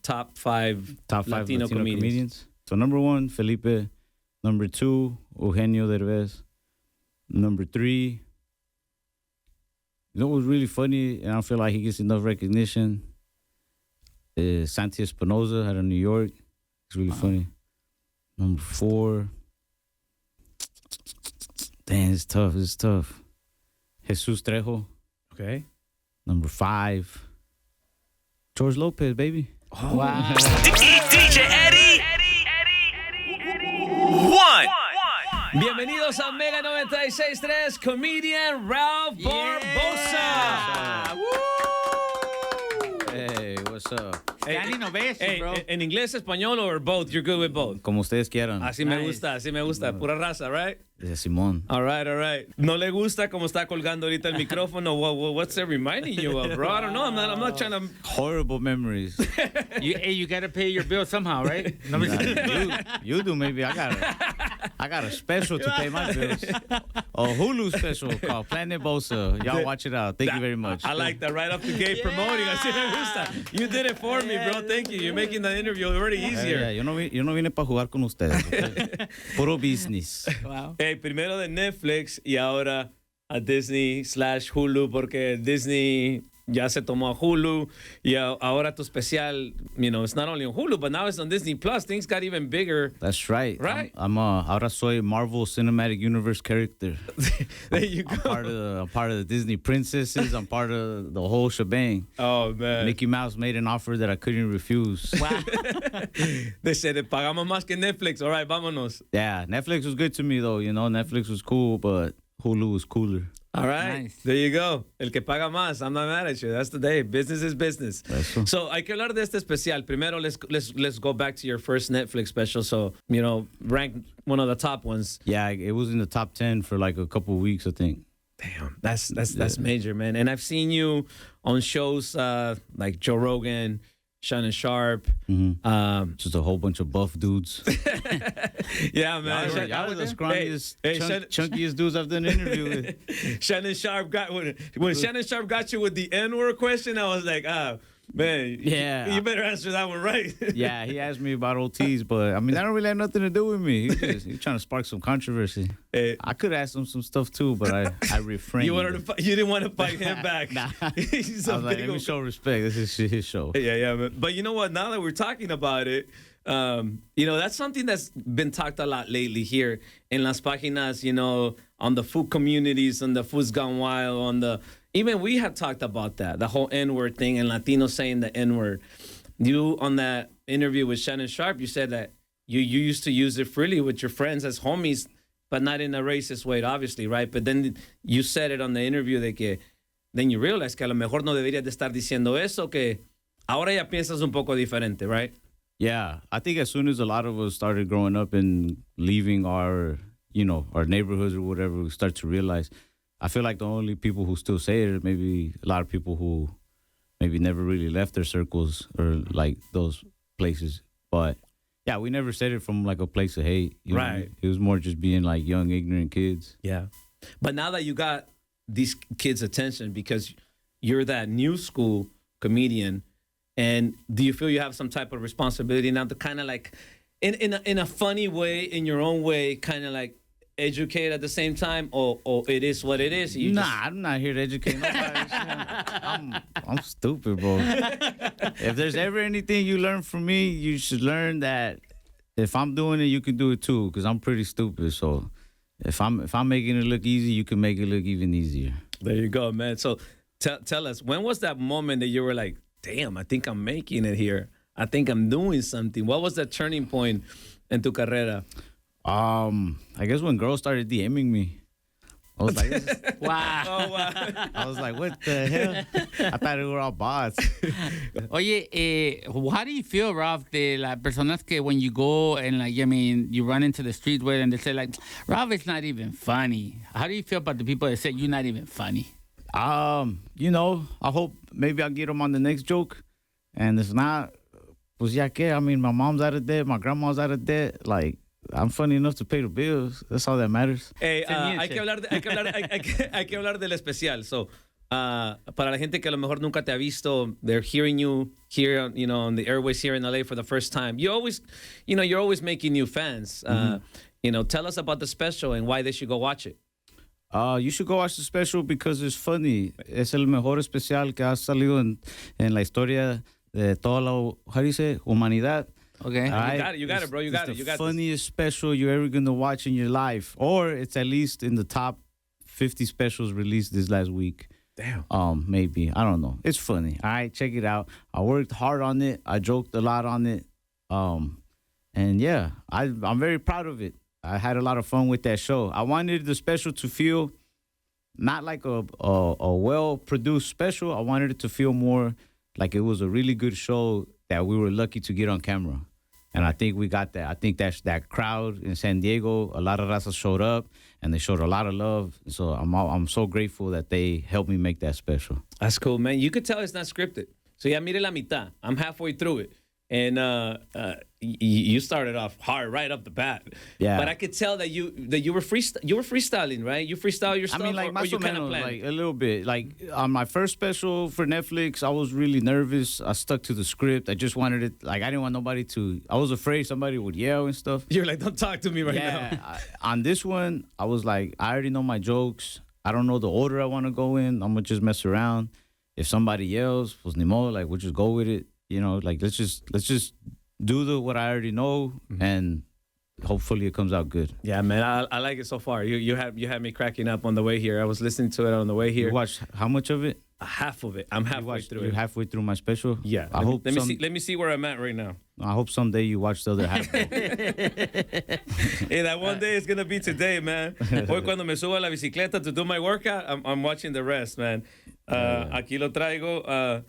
top five Latino comedians. So number 1, Felipe. Number 2, Eugenio Derbez. Number 3, you know what's really funny, and I don't feel like he gets enough recognition, is Santi Espinosa out of New York. It's really funny. Number 4, damn, it's tough. Jesus Trejo. Okay. Number 5, George Lopez, baby. Oh. Wow. DJ Eddie. One. Bienvenidos a Mega 96.3, comedian Ralph Barbosa. Woo! Hey, what's up? Danny no ves, bro. ¿En inglés, español, or both? You're good with both. Como ustedes quieran. Así me gusta. Pura raza, right? Simón. All right. ¿No le gusta cómo está colgando ahorita el micrófono? What's it reminding you of, bro? I don't know. I'm not trying to... Horrible memories. You got to pay your bill somehow, right? Nah, you do, maybe. I got a special to pay my bills. A Hulu special called Planet Bosa. Y'all watch it out. Thank you very much. I like that. Right off the gate promoting. Así me gusta. You did it for me, bro. Thank you. You're making the interview already easier. Yeah, yo no vine para jugar con ustedes. Okay? Puro business. Wow. Hey, primero de Netflix y ahora a Disney/Hulu, porque Disney ya se tomó a Hulu y ahora tu especial, it's not only on Hulu, but now it's on Disney Plus. Things got even bigger. That's right. Right? Ahora soy Marvel Cinematic Universe character. There you go. I'm part of the Disney princesses. I'm part of the whole shebang. Oh, man. Mickey Mouse made an offer that I couldn't refuse. Wow. They said, pagamos más que Netflix. All right, vámonos. Yeah, Netflix was good to me, though. Netflix was cool, but Hulu was cooler. All right. Nice. There you go. El que paga más. I'm not mad at you. That's the day. Business is business. Eso. So, hay que hablar de este especial. Primero, let's go back to your first Netflix special. So, rank one of the top ones. Yeah, it was in the top 10 for like a couple of weeks, I think. Damn, that's major, man. And I've seen you on shows like Joe Rogan, Shannon Sharp. Mm-hmm. Just a whole bunch of buff dudes. Yeah, man. Y'all were the scrunkiest, Shannon, chunkiest dudes I've done an interview with. Shannon Sharp when Shannon Sharp got you with the N-word question, I was like, man, yeah, you better answer that one right. Yeah, he asked me about OTs, but I mean, that don't really have nothing to do with me. He's trying to spark some controversy. I could ask him some stuff too, but I refrained. You didn't want to fight him back. Nah. He's I was like, let me show respect. This is his show. Yeah, man. But you know what? Now that we're talking about it, that's something that's been talked a lot lately here in Las Páginas, on the food communities, on the Food's Gone Wild, even we have talked about that, the whole N-word thing and Latinos saying the N-word. You, on that interview with Shannon Sharp, you said that you used to use it freely with your friends as homies, but not in a racist way, obviously, right? But then you said it on the interview then you realize que a lo mejor no deberías de estar diciendo eso, que ahora ya piensas un poco diferente, right? Yeah, I think as soon as a lot of us started growing up and leaving our neighborhoods or whatever, we start to realize. I feel like the only people who still say it are maybe a lot of people who maybe never really left their circles or like those places. But yeah, we never said it from like a place of hate. Right. It was more just being like young, ignorant kids. Yeah. But now that you got these kids' attention because you're that new school comedian, and do you feel you have some type of responsibility now to kind of like, in a funny way, in your own way, kind of like, educate at the same time, or it is what it is? I'm not here to educate nobody. I'm stupid, bro. If there's ever anything you learn from me, you should learn that if I'm doing it, you can do it too, because I'm pretty stupid. So if I'm making it look easy, you can make it look even easier. There you go, man. So tell us, when was that moment that you were like, damn, I think I'm making it here. I think I'm doing something. What was that turning point in tu carrera? I guess when girls started DMing me, I was like, Wow. Oh, wow. I was like, what the hell? I thought it were all bots. Oye, how do you feel, Ralph, de las personas que when you go and you run into the street with and they say like, Ralph, it's not even funny. How do you feel about the people that say you're not even funny? I hope maybe I'll get them on the next joke. And if not, pues ya que, I mean, my mom's out of debt, my grandma's out of debt, like, I'm funny enough to pay the bills. That's all that matters. Hey, hay que hablar del especial. So, Para la gente que a lo mejor nunca te ha visto, they're hearing you here, you know, on the airways here in LA for the first time. You're always making new fans. You know, tell us about the special and why they should go watch it. You should go watch the special because it's funny. Es el mejor especial que ha salido en la historia de toda la, how do you say, humanidad. Okay. You got it, bro. You got it. It's the funniest special you're ever going to watch in your life. Or it's at least in the top 50 specials released this last week. Damn. Maybe. I don't know. It's funny. All right, check it out. I worked hard on it. I joked a lot on it. And yeah, I'm very proud of it. I had a lot of fun with that show. I wanted the special to feel not like a well-produced special. I wanted it to feel more like it was a really good show that we were lucky to get on camera. And I think we got that. I think that's that crowd in San Diego. A lot of raza showed up, and they showed a lot of love. So I'm so grateful that they helped me make that special. That's cool, man. You could tell it's not scripted. So ya mire la mitad. I'm halfway through it. And you started off hard right up the bat. Yeah. But I could tell that you were freestyling, right? You freestyle your stuff, I mean, like, or you kind of menos, planned? like a little bit. Like on my first special for Netflix, I was really nervous. I stuck to the script. I just wanted it. Like I didn't want nobody to. I was afraid somebody would yell and stuff. You're like, don't talk to me right now. Yeah. On this one, I was like, I already know my jokes. I don't know the order I want to go in. I'm gonna just mess around. If somebody yells, pues ni modo, like we'll just go with it. You know, like let's just do what I already know, and hopefully it comes out good. Yeah, man, I like it so far. You had me cracking up on the way here. I was listening to it on the way here. You watched how much of it? Half of it. I'm halfway through You're it. halfway through my special. Yeah. I hope. Let me see where I'm at right now. I hope someday you watch the other half. Hey, that one day is gonna be today, man. Hoy cuando me subo a la bicicleta to do my workout, I'm watching the rest, man. Aquí lo traigo.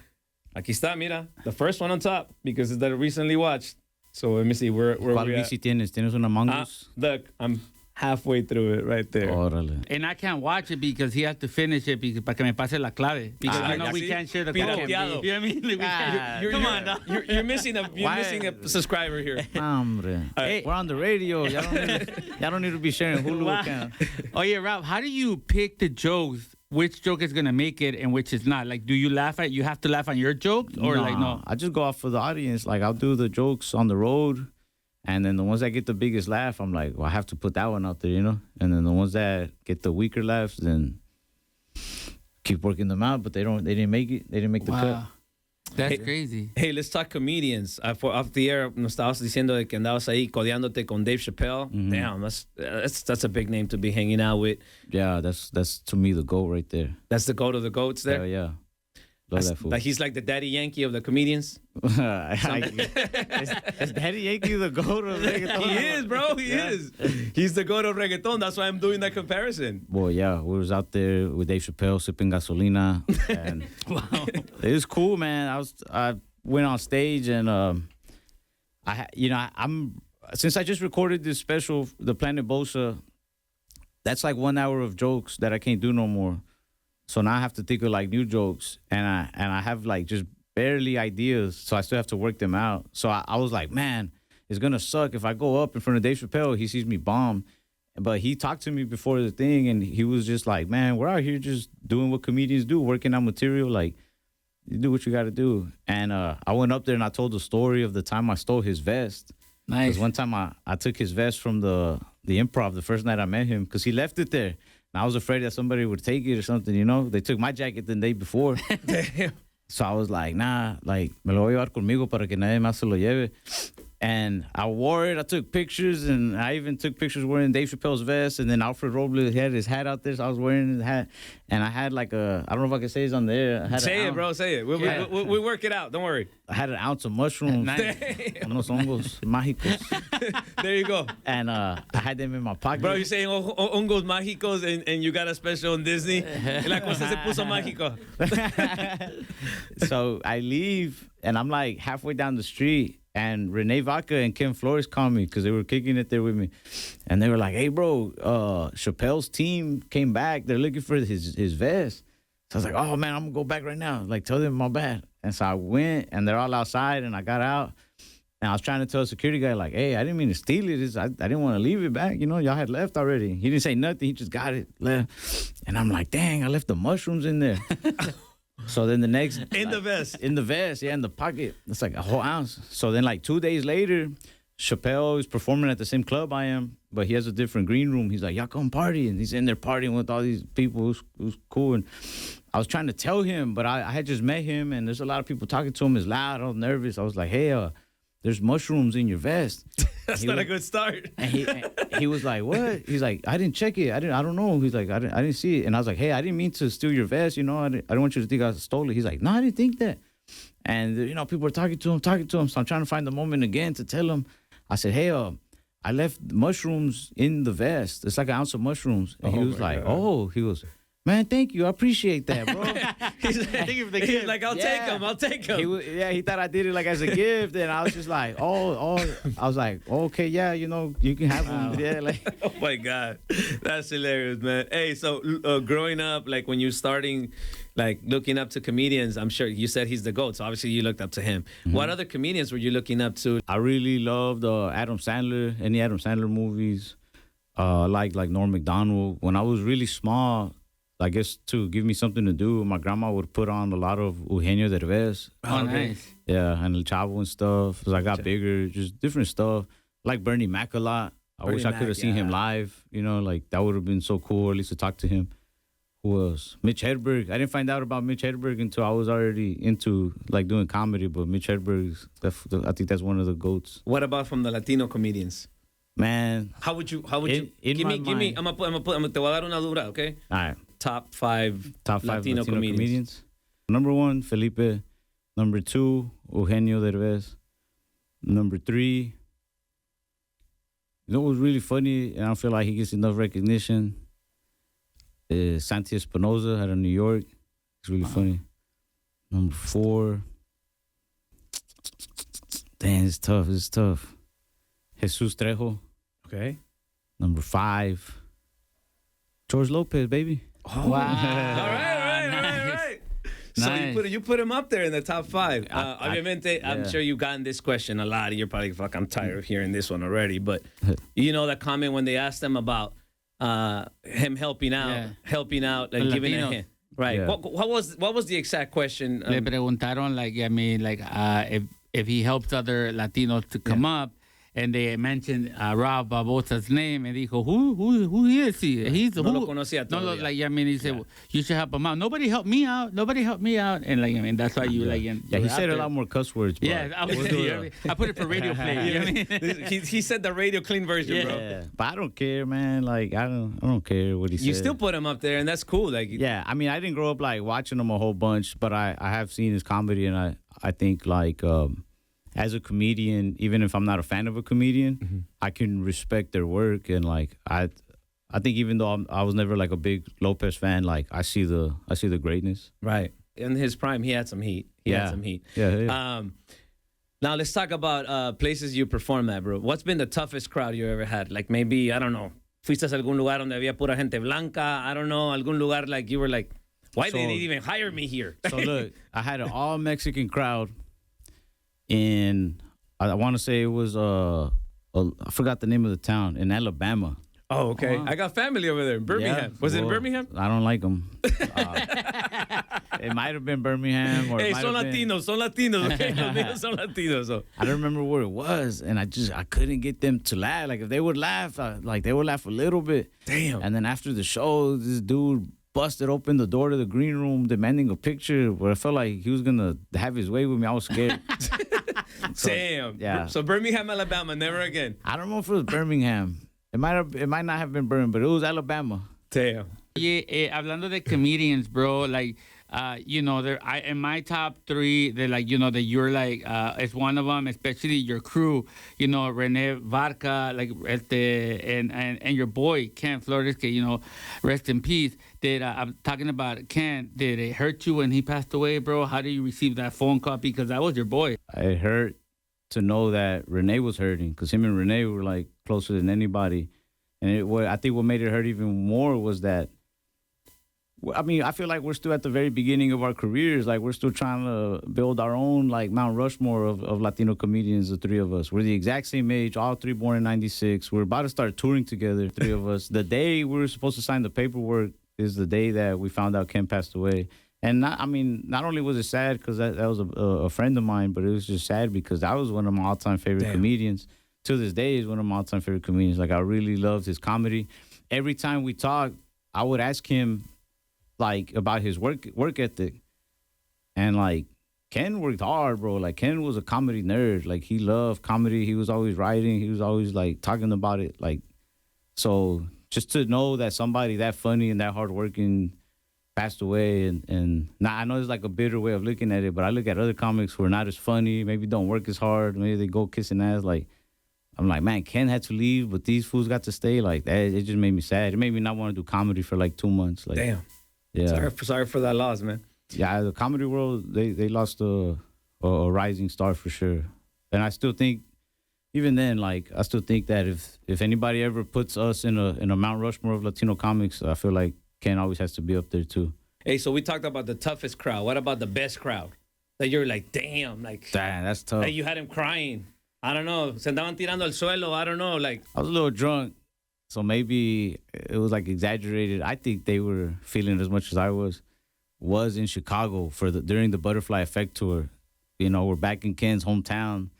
Aquí está, mira, the first one on top because it's that I recently watched. So let me see where ¿Cuál we at. bici tienes? ¿Tienes una Mongoose? Look, I'm halfway through it right there. Órale. And I can't watch it because he has to finish it because, para que me pase la clave. Because you know ya we sí. can't share the Pirateado. code. You know what I mean? Like, we can't- You're- come you're- on, dog. You're missing a subscriber here. Hombre. Hey. We're on the radio. Y'all don't need to be sharing Hulu Wow. account. Oh yeah, Ralph, how do you pick the jokes? Which joke is gonna make it and which is not? Like, do you you have to laugh on your jokes or like no? I just go off for the audience. Like I'll do the jokes on the road, and then the ones that get the biggest laugh, I'm like, well, I have to put that one out there, you know. And then the ones that get the weaker laughs, then keep working them out. But they didn't make it. They didn't make the cut. Wow, that's crazy. Hey, let's talk comedians. Off the air, nos estabas diciendo de que andabas ahí codeándote con Dave Chappelle. Damn, that's a big name to be hanging out with. Yeah, that's to me the goat right there. That's the goat of the goats there. Yeah. Love that fool. Like he's like the daddy Yankee of the comedians. Is Daddy Yankee the goat of reggaeton? He is, bro. He is. He's the goat of reggaeton. That's why I'm doing that comparison. Well, yeah, we was out there with Dave Chappelle sipping gasolina, and it was cool, man. I went on stage, and I'm since I just recorded this special, The Planet Bosa. That's like 1 hour of jokes that I can't do no more. So now I have to think of like new jokes, and I have like just barely ideas, so I still have to work them out. So I was like, man, it's gonna suck if I go up in front of Dave Chappelle. He sees me bomb, but he talked to me before the thing, and he was just like, man, we're out here just doing what comedians do, working on material. Like, you do what you got to do. And I went up there and I told the story of the time I stole his vest. Nice. Because one time I took his vest from the improv the first night I met him because he left it there. And I was afraid that somebody would take it or something, you know? They took my jacket the day before. Damn. So I was like, nah, like, me lo voy a llevar conmigo para que nadie más se lo lleve. And I wore it. I took pictures, and I even took pictures wearing Dave Chappelle's vest. And then Alfred Robles had his hat out there, so I was wearing his hat. And I had like I don't know if I can say this on the air. I had Say it, bro. Say it. We work it out. Don't worry. I had an ounce of mushrooms. Unos hongos mágicos. There you go. And I had them in my pocket. Bro, you're saying hongos mágicos and you got a special on Disney. La cosa se puso mágico. So I leave, and I'm like halfway down the street. And Renee Vaca and Kim Flores called me because they were kicking it there with me. And they were like, hey, bro, Chappelle's team came back. They're looking for his vest. So I was like, oh, man, I'm going to go back right now. Like, tell them my bad. And so I went, and they're all outside, and I got out. And I was trying to tell the security guy, like, hey, I didn't mean to steal it. I didn't want to leave it back. You know, y'all had left already. He didn't say nothing. He just got it, left. And I'm like, dang, I left the mushrooms in there. So then the next... In the vest. In the vest, yeah, in the pocket. It's like a whole ounce. So then like 2 days later, Chappelle is performing at the same club I am, but he has a different green room. He's like, y'all come party. And he's in there partying with all these people. It was cool. And I was trying to tell him, but I had just met him, and there's a lot of people talking to him. It's loud. I was nervous. I was like, hey, there's mushrooms in your vest. That's not a good start. And he was like, what? He's like, I didn't check it. I don't know. He's like, I didn't see it. And I was like, hey, I didn't mean to steal your vest. You know, I don't want you to think I stole it. He's like, no, I didn't think that. And, you know, people are talking to him. So I'm trying to find the moment again to tell him. I said, hey, I left mushrooms in the vest. It's like an ounce of mushrooms. And he was like, God. He goes, man, thank you. I appreciate that, bro. He's like, I'll take him. I'll take him. He thought I did it like as a gift. And I was just like, I was like, okay, yeah, you know, you can have them. Yeah, like. Oh, my God. That's hilarious, man. Hey, so growing up, like when you're starting, like looking up to comedians, I'm sure you said he's the GOAT. So obviously you looked up to him. Mm-hmm. What other comedians were you looking up to? I really loved Adam Sandler, any Adam Sandler movies. Like Norm Macdonald. When I was really small, I guess to give me something to do, my grandma would put on a lot of Eugenio Derbez. Oh, nice. Yeah, and El Chavo and stuff. As I got bigger, just different stuff. Like Bernie Mac a lot. I wish I could have seen him live. You know, like that would have been so cool, at least to talk to him. Who else? Mitch Hedberg. I didn't find out about Mitch Hedberg until I was already into like doing comedy. But Mitch Hedberg, I think that's one of the GOATs. What about from the Latino comedians? Man, how would you? Give me. I'm gonna te voy a dar una dura, okay? All right. Top five Latino comedians. Number 1, Felipe. Number 2, Eugenio Derbez. Number 3, you know what was really funny, and I don't feel like he gets enough recognition, is Santi Espinosa out of New York. It's really funny. Number 4, damn, it's tough. Jesus Trejo. Okay. Number 5, George Lopez, baby. Oh. Wow. all right. So Nice. you put him up there in the top 5. Obviamente, I'm sure you've gotten this question a lot. You're probably, fuck, I'm tired of hearing this one already. But you know that comment when they asked them about him helping out and giving a hint. Right. Yeah. What was the exact question? Le preguntaron, like, I mean, like, if he helps other Latinos to come up. And they mentioned Ralph Barbosa's name, and dijo, who is he? He's no lo conocía todavía. No, like, I mean, he said, well, you should help him out. Nobody helped me out. And like, I mean, that's why you like. Yeah, he said a lot more cuss words. Bro. Yeah, I put it for radio play. You know what I mean? He said the radio clean version, bro. Yeah, but I don't care, man. Like, I don't care what he said. You still put him up there, and that's cool. Like, yeah, I mean, I didn't grow up like watching him a whole bunch, but I have seen his comedy, and I think like. As a comedian, even if I'm not a fan of a comedian, I can respect their work, and like I think even though I was never like a big Lopez fan, like I see the greatness. Right. In his prime, he had some heat. Yeah. Now let's talk about places you perform at, bro. What's been the toughest crowd you ever had? Like maybe, I don't know, fuiste a algún lugar donde había pura gente blanca. I don't know, algún lugar like you were like, why did they even hire me here? So look, I had an all Mexican crowd. I want to say it was I forgot the name of the town in Alabama. Oh, okay. I got family over there in Birmingham. Yeah, Was it in Birmingham? I don't like them. It might have been Birmingham or. Hey, son Latinos, okay? Son Latinos. So. I don't remember where it was, and I couldn't get them to laugh. Like if they would laugh, they would laugh a little bit. Damn. And then after the show, this dude busted open the door to the green room demanding a picture where I felt like he was gonna have his way with me. I was scared. Damn. Yeah. So Birmingham, Alabama, never again. I don't know if it was Birmingham. It might not have been Birmingham, but it was Alabama. Damn. Yeah, hablando de comedians, bro, like, you know, in my top 3, they're like, you know, that you're like, it's one of them, especially your crew, you know, Rene Varca, like, and your boy, Ken Flores, que, you know, rest in peace. I'm talking about Ken. Did it hurt you when he passed away, bro? How did you receive that phone call? Because that was your boy. It hurt to know that Rene was hurting, because him and Rene were like closer than anybody. And I think what made it hurt even more was that I mean, I feel like we're still at the very beginning of our careers. Like, we're still trying to build our own, like, Mount Rushmore of Latino comedians, the three of us. We're the exact same age, all three born in 96. We're about to start touring together, three of us. The day we were supposed to sign the paperwork is the day that we found out Ken passed away. And, not only was it sad because that was a friend of mine, but it was just sad because that was one of my all-time favorite comedians. To this day, he's one of my all-time favorite comedians. Like, I really loved his comedy. Every time we talked, I would ask him, like, about his work ethic. And, like, Ken worked hard, bro. Like, Ken was a comedy nerd. Like, he loved comedy. He was always writing. He was always, like, talking about it. Like, so just to know that somebody that funny and that hardworking passed away, and now I know it's like a bitter way of looking at it, but I look at other comics who are not as funny, maybe don't work as hard, maybe they go kissing ass. Like, I'm like, man, Ken had to leave, but these fools got to stay. Like, that, it just made me sad. It made me not want to do comedy for like 2 months. Like, Damn. Yeah. Sorry for that loss, man. Yeah, the comedy world, they lost a rising star for sure. And I still think, even then, like, I still think that if anybody ever puts us in a Mount Rushmore of Latino comics, I feel like Ken always has to be up there too. Hey, so we talked about the toughest crowd. What about the best crowd? That you're like, damn, that's tough. that you had him crying. I don't know. Se andaban tirando al suelo. I don't know. Like, I was a little drunk, so maybe it was like exaggerated. I think they were feeling as much as I was in Chicago during the Butterfly Effect tour. You know, we're back in Ken's hometown,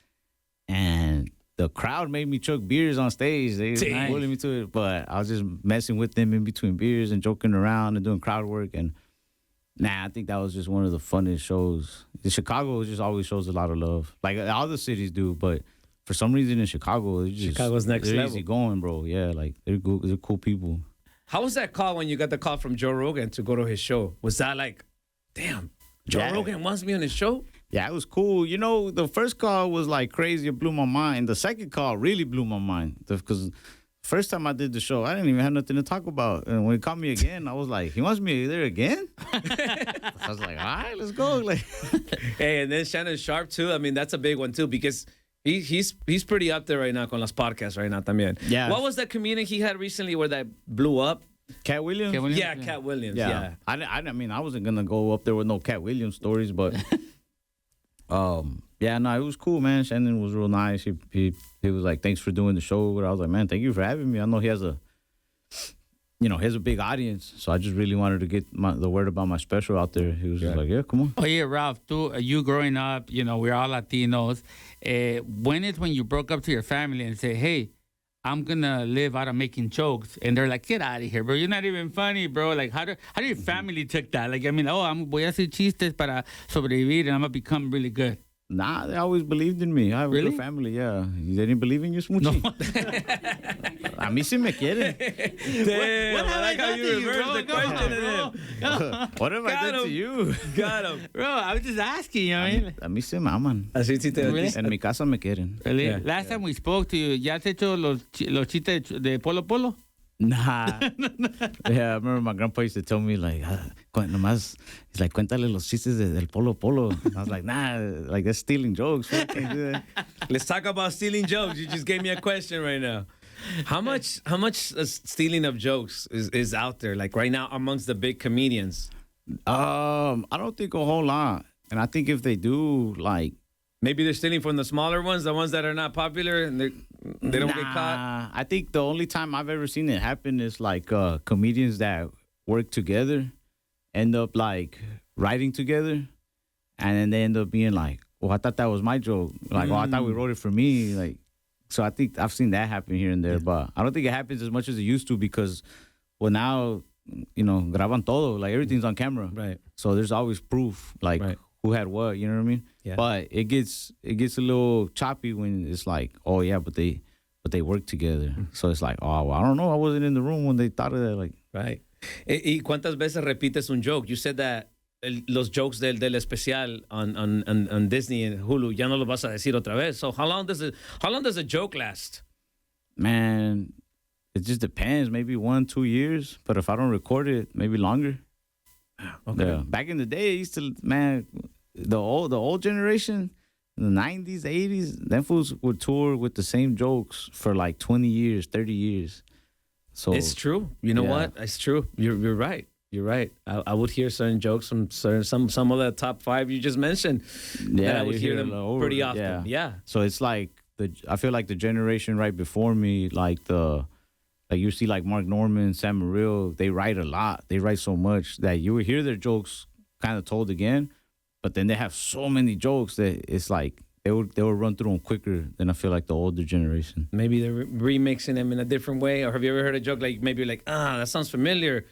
and the crowd made me chug beers on stage. They were pulling me to it, but I was just messing with them in between beers and joking around and doing crowd work. And I think that was just one of the funnest shows. Chicago just always shows a lot of love, like all the cities do. But for some reason in Chicago, Chicago's next they're level. easy going, bro. Yeah, like they're cool people. how was that call when you got the call from Joe Rogan to go to his show? Was that like, damn, Joe Rogan wants me on his show? Yeah, it was cool. You know, the first call was like crazy. It blew my mind. The second call really blew my mind because first time I did the show, I didn't even have nothing to talk about. And when he called me again, I was like, he wants me there again? I was like, all right, let's go. Like, Hey, and then Shannon Sharp too. I mean, that's a big one too because he's pretty up there right now con las podcasts right now también. Yeah. What was that comedian he had recently where that blew up? Cat Williams? Yeah, Cat Williams. Yeah. I mean, I wasn't going to go up there with no Cat Williams stories, but yeah, no, it was cool, man. Shannon was real nice. He was like, thanks for doing the show. But I was like, man, thank you for having me. I know he has a big audience. So I just really wanted to get the word about my special out there. He was just like, yeah, come on. Oh, yeah, Ralph, you growing up, we're all Latinos. When you broke up to your family and say, hey, I'm going to live out of making jokes. And they're like, get out of here, bro. You're not even funny, bro. Like, how do your family take that? Like, I mean, voy a hacer chistes para sobrevivir and I'm going to become really good. Nah, they always believed in me. I have a good family, yeah. They didn't believe in you, Smoochie? No. A mí sí me quieren. Damn, I like how you reversed the question to them. What have I done to you? Got him. Bro, I was just asking, you know what I mean? A mí se maman. Así sí te Really? En mi casa me quieren. Really? Yeah. Last time we spoke to you, ¿ya has hecho los chistes de Polo Polo? Nah. Yeah, I remember my grandpa used to tell me, like, nomás, he's like, cuéntale los chistes del Polo Polo. And I was like, nah, like, that's stealing jokes. Can't do that. Let's talk about stealing jokes. You just gave me a question right now. How much stealing of jokes is out there, like right now amongst the big comedians? I don't think a whole lot. And I think if they do, like, Maybe they're stealing from the smaller ones, the ones that are not popular, and they don't get caught. I think the only time I've ever seen it happen is like comedians that work together end up like writing together, and then they end up being like, "Oh, I thought that was my joke." Like, "Oh, I thought we wrote it for me." Like, so I think I've seen that happen here and there, but I don't think it happens as much as it used to because, well, now graban todo, like everything's on camera, Right. So there's always proof, like. Right. Who had what, you know what I mean? Yeah. But it gets a little choppy when it's like, oh yeah, but they work together. So it's like, oh, well, I don't know, I wasn't in the room when they thought of that. Like, Right. ¿Y cuántas veces repites un joke? You said that los jokes del especial on Disney and Hulu ya no los vas a decir otra vez. So how long does a joke last? man, it just depends. Maybe 1-2 years. But if I don't record it, maybe longer. Okay. Yeah. Back in the day, I used to, man, the old generation, the 90s, 80s, them fools would tour with the same jokes for like 20 years, 30 years. So It's true. You know what? It's true. You're right. You're right. I would hear certain jokes from some of the top 5 you just mentioned. Yeah, that I would you hear them over, pretty often. Yeah. So it's like I feel like the generation right before me, like you see like Mark Norman, Sam Morril, they write a lot. They write so much that you would hear their jokes kind of told again, but then they have so many jokes that it's like they would run through them quicker than I feel like the older generation. Maybe they're remixing them in a different way. Or have you ever heard a joke like maybe like, that sounds familiar,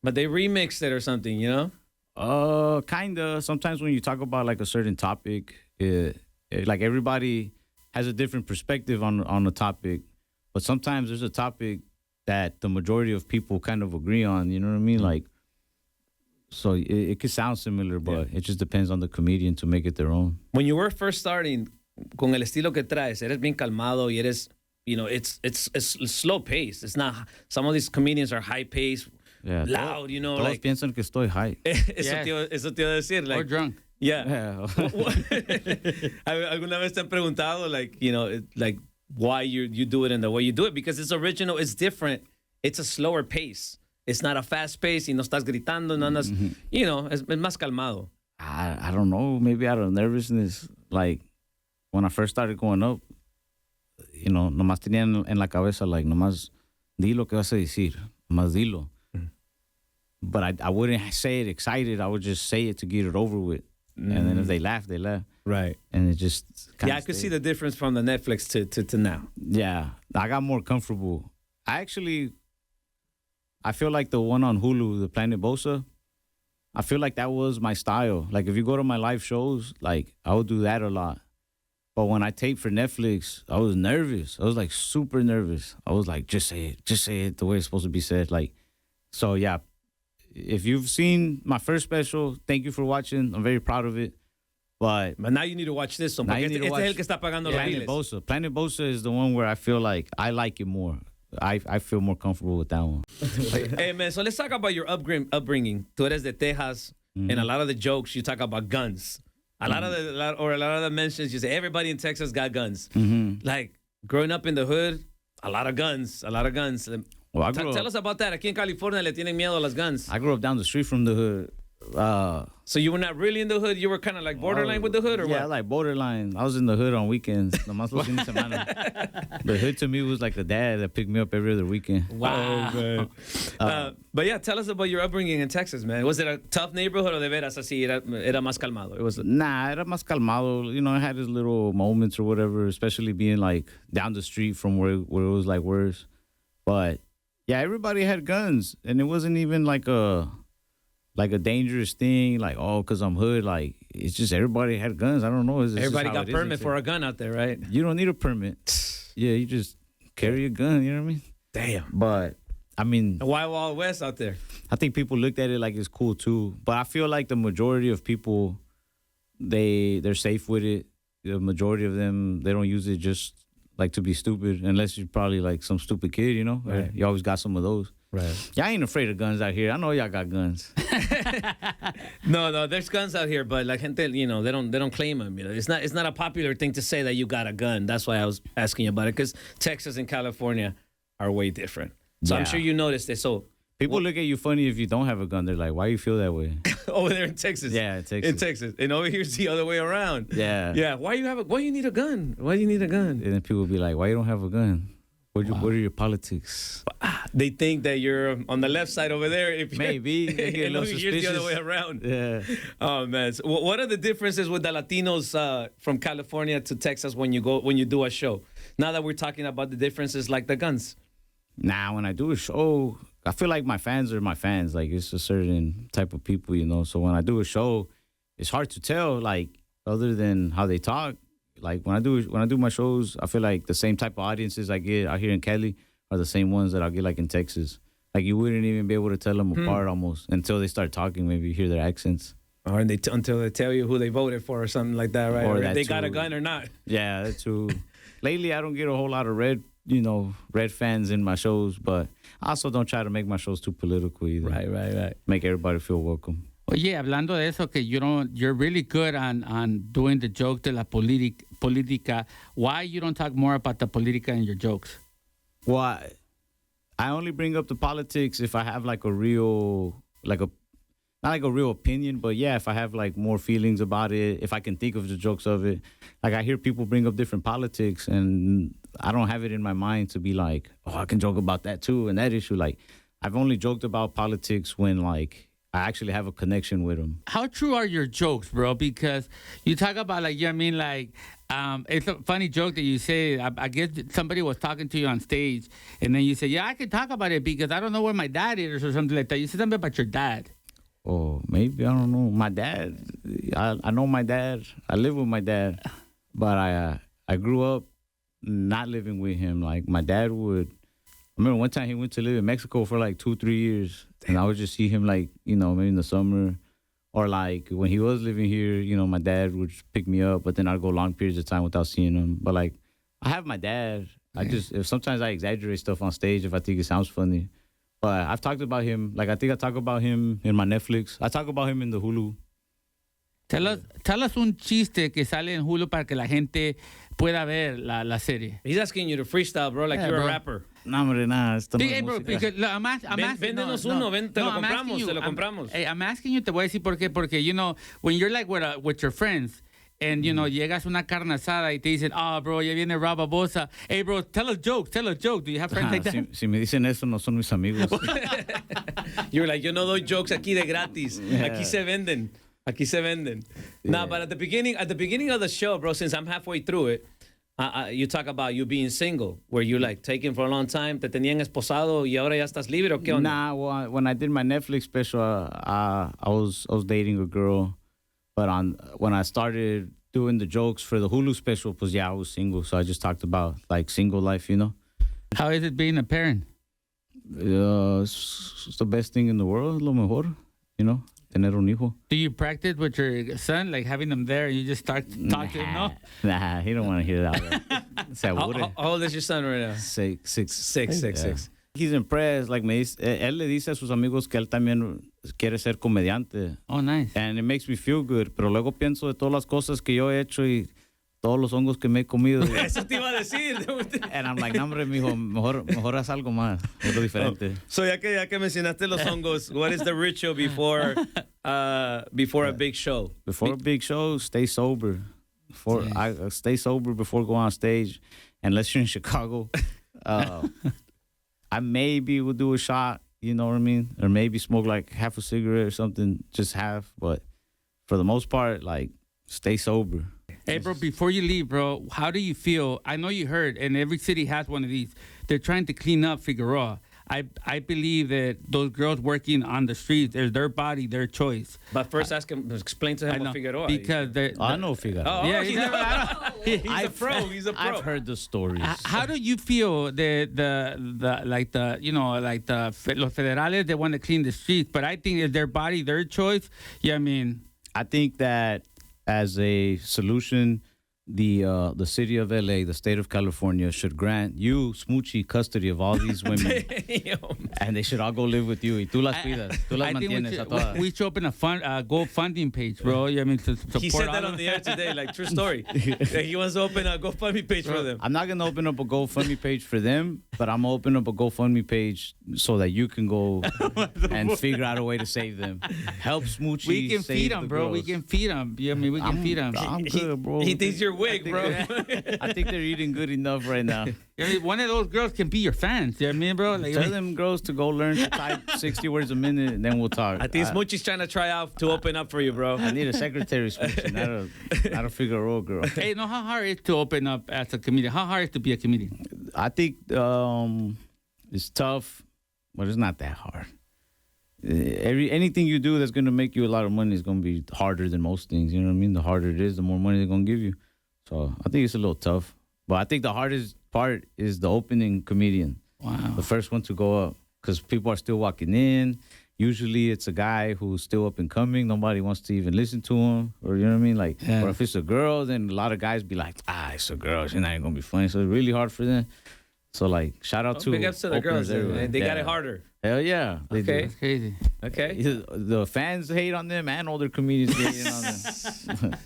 but they remixed it or something, you know? Kinda. Sometimes when you talk about like a certain topic, like everybody has a different perspective on the topic, but sometimes there's a topic that the majority of people kind of agree on. You know what I mean? Like, so it could sound similar, but it just depends on the comedian to make it their own. When you were first starting, con el estilo que traes, eres bien calmado y eres, you know, it's slow paced. It's not. Some of these comedians are high paced, loud. You know, todos like piensan que estoy high. Eso te iba a decir. Like, or drunk. Yeah. ¿Alguna vez te han preguntado, like, you know, like why you do it in the way you do it? Because it's original, it's different. It's a slower pace. It's not a fast pace. Y no estás gritando, no andas, you know, es más calmado. I don't know. Maybe out of nervousness. Like, when I first started going up, you know, nomás tenía en la cabeza, like, nomás di lo que vas a decir. Nomás dilo. But I wouldn't say it excited. I would just say it to get it over with. And then if they laugh, they laugh. Right. And it just I could see the difference from the Netflix to now. Yeah. I got more comfortable. I feel like the one on Hulu, the Planet Bosa, I feel like that was my style. Like, if you go to my live shows, like, I would do that a lot. But when I taped for Netflix, I was nervous. I was, like, super nervous. I was like, just say it the way it's supposed to be said. Like, so, yeah. If you've seen my first special, thank you for watching. I'm very proud of it. But now you need to watch this one. Porque este es el que está pagando los Planet Bosa. Planet Bosa is the one where I feel like I like it more. I feel more comfortable with that one. Hey, man, so let's talk about your upbringing. Tú eres de Texas, and a lot of the jokes, you talk about guns. A lot of the mentions, you say, everybody in Texas got guns. Like, growing up in the hood, a lot of guns. Well, Tell us about that. Aquí en California le tienen miedo a las guns. I grew up down the street from the hood. So you were not really in the hood? You were kind of like borderline with the hood, or what? Yeah, like borderline. I was in the hood on weekends. Nomás los fines de semana. The hood to me was like the dad that picked me up every other weekend. Wow, man. But yeah, tell us about your upbringing in Texas, man. Was it a tough neighborhood or de veras así era más calmado? Nah, era más calmado. You know, I had his little moments or whatever, especially being like down the street from where it was like worse. But yeah, everybody had guns, and it wasn't even like a dangerous thing, like, oh, because I'm hood. Like, it's just everybody had guns. I don't know. Everybody got permit for a gun out there, right? You don't need a permit. Yeah, you just carry a gun, you know what I mean? Damn. But, I mean... Why Wild West out there? I think people looked at it like it's cool, too. But I feel like the majority of people, they're safe with it. The majority of them, they don't use it just, like, to be stupid, unless you're probably, like, some stupid kid, you know? Right. You always got some of those. Right. Y'all ain't afraid of guns out here. I know y'all got guns. No, there's guns out here, but like gente, you know, they don't claim them. You know, it's not a popular thing to say that you got a gun. That's why I was asking you about it, because Texas and California are way different. So I'm sure you noticed it. So people look at you funny if you don't have a gun. They're like, why you feel that way? Over there in Texas. Yeah, Texas. In Texas. And over here's the other way around. Yeah. Yeah. Why you need a gun? Why do you need a gun? And then people will be like, why you don't have a gun? What are your politics? They think that you're on the left side over there. Maybe. They get a little here's the other way suspicious. around. Yeah. Oh man. So what are the differences with the Latinos from California to Texas when you do a show? Now that we're talking about the differences, like the guns. Nah, when I do a show, I feel like my fans are my fans. Like, it's a certain type of people, you know. So when I do a show, it's hard to tell, like, other than how they talk. Like, when I do my shows, I feel like the same type of audiences I get out here in Cali are the same ones that I'll get like in Texas. Like, you wouldn't even be able to tell them apart almost until they start talking. Maybe you hear their accents. Or until they tell you who they voted for or something like that, right? Or that they got a too. gun or not. Yeah, that too. Lately, I don't get a whole lot of red fans in my shows, but I also don't try to make my shows too political either. Right. Make everybody feel welcome. Oye, hablando de eso, que you're really good on doing the joke de la política. Why you don't talk more about the política in your jokes? Well, I only bring up the politics if I have like a real a not like a real opinion, but yeah, if I have like more feelings about it, if I can think of the jokes of it, like I hear people bring up different politics, and I don't have it in my mind to be like, oh, I can joke about that too and that issue. Like, I've only joked about politics when like I actually have a connection with them. How true are your jokes, bro? Because you talk about like, you know what I mean? Like, it's a funny joke that you say. I guess somebody was talking to you on stage, and then you say, yeah, I can talk about it because I don't know where my dad is or something like that. You said something about your dad. Oh, maybe, I don't know. My dad, I know my dad. I live with my dad, but I grew up not living with him. Like, my dad would, I remember one time he went to live in Mexico for like 2-3 years, and I would just see him like, you know, maybe in the summer, or like when he was living here, you know, my dad would just pick me up, but then I'd go long periods of time without seeing him. But like, I have my dad. Sometimes I exaggerate stuff on stage if I think it sounds funny. But I've talked about him. Like, I think I talk about him in my Netflix. I talk about him in the Hulu. Tell us un chiste que sale en Hulu para que la gente pueda ver la serie. He's asking you to freestyle, bro, like you're a rapper. No, hombre, nada. Esto no Hey, es bro, música. because I'm asking, Véndenos uno, te lo compramos. I'm asking you, te voy a decir por qué. Porque, you know, when you're like with your friends, and, you know, llegas a una carne asada y te dicen, oh, bro, ya viene Ralph Barbosa. Hey, bro, tell a joke. Do you have friends like that? Si me dicen eso, no son mis amigos. You're like, yo no doy jokes aquí de gratis. Yeah. Aquí se venden. Yeah. Nah, but at the beginning of the show, bro, since I'm halfway through it, you talk about you being single, where you like taken for a long time, te tenían esposado y ahora ya estás libre, ¿o qué onda? Nah, well, when I did my Netflix special, I was dating a girl. But when I started doing the jokes for the Hulu special, pues yeah, I was single. So I just talked about like single life, you know? How is it being a parent? It's the best thing in the world, lo mejor, you know? Tener un hijo. Do you practice with your son, like having them there, and you just start talking? No? Nah, he don't want to hear that. How old is your son right now? Six. He's impressed. Like, él le dice a sus amigos que él también quiere ser comediante. Oh, nice. And it makes me feel good. Pero luego pienso de todas las cosas que yo he hecho y todos los hongos que me he comido. Eso te iba a decir. And I'm like, no, hombre, mijo, mejor haz algo más, algo diferente. So ya que mencionaste los hongos, what is the ritual before a big show? Before a big show, stay sober. I stay sober before going on stage. Unless you're in Chicago, I maybe will do a shot, you know what I mean? Or maybe smoke like half a cigarette or something, just half. But for the most part, like, stay sober. Hey, bro, before you leave, bro, how do you feel? I know you heard, and every city has one of these. They're trying to clean up Figueroa. I believe that those girls working on the streets, is their body, their choice. But first, explain to him what Figueroa. Because I know Figueroa. Yeah, he's a pro. He's a pro. I've heard the stories. How do you feel los federales, they want to clean the streets, but I think it's their body, their choice. Yeah, I mean, I think that as a solution, the city of LA, the state of California, should grant you, Smoochie, custody of all these women. And they should all go live with you. Y tú las cuidas. Tú las mantienes a todas. We should open a GoFundMe page, bro. I mean, to support. He said that on the air today, like, true story. That he wants to open a GoFundMe page for them. I'm not going to open up a GoFundMe page for them, but I'm going to open up a GoFundMe page so that you can go and figure out a way to save them. Help Smoochie. We can save feed them, bro. Girls. We can feed them. Yeah, I mean, we can feed them. I'm good, bro. He thinks you're wig, bro. I think they're eating good enough right now. I mean, one of those girls can be your fans. You know what I mean, bro? Like, Tell them girls to go learn to type 60 words a minute, and then we'll talk. I think Smoochie's trying to try out to open up for you, bro. I need a secretary, Smoochie, not a Figueroa girl. Hey, no, how hard is it to open up as a comedian? How hard is it to be a comedian? I think it's tough, but it's not that hard. Anything you do that's going to make you a lot of money is going to be harder than most things. You know what I mean? The harder it is, the more money they're going to give you. So I think it's a little tough. But I think the hardest part is the opening comedian. Wow. The first one to go up. Because people are still walking in. Usually it's a guy who's still up and coming. Nobody wants to even listen to him. Or, you know what I mean? Like, yeah. Or if it's a girl, then a lot of guys be like, it's a girl. She's not even going to be funny. So it's really hard for them. So, like, shout out to big ups to the girls. Everywhere. They got it harder. Hell yeah. They Okay. That's crazy. Okay. do. The fans hate on them and older comedians hate on them.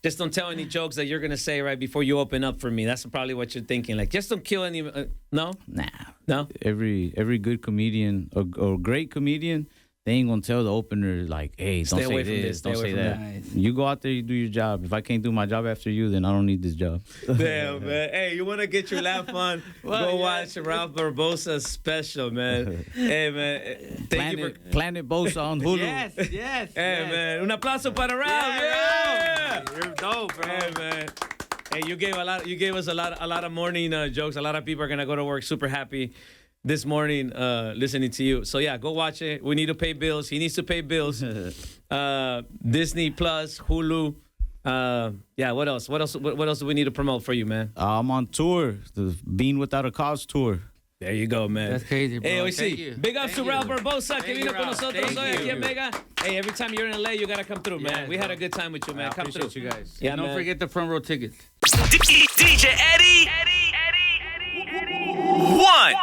Just don't tell any jokes that you're going to say right before you open up for me. That's probably what you're thinking. Like, just don't kill any... no? Nah. No? Every good comedian or great comedian they ain't gonna tell the opener like, hey, Stay don't away say from this, this, don't stay say away that. from that. You go out there, you do your job. If I can't do my job after you, then I don't need this job. Damn, man. Hey, you want to get your laugh on? Go watch Ralph Barbosa's special, man. Hey, man. Thank you for... Planet Bosa on Hulu. Yes. Hey, man. Un aplauso para Ralph. Yeah. You're dope, bro. Hey, man. Hey, you gave us a lot of morning jokes. A lot of people are gonna go to work super happy this morning listening to you. So yeah, go watch it. We need to pay bills. He needs to pay bills. Disney Plus, Hulu. Yeah, what else? What else do we need to promote for you, man? I'm on tour, the Being Without a Cause tour. There you go, man. That's crazy, bro. Hey, we Thank see. you. Big ups to Ralph Barbosa, que Thank vino you, con Ralph. nosotros Thank hoy aquí you. en Mega. Hey, every time you're in LA, you gotta come through, man. Yes, We had bro. a good time with you, man. Come through. Appreciate you guys. Yeah, Don't man. forget the front row tickets. DJ Eddie. 1.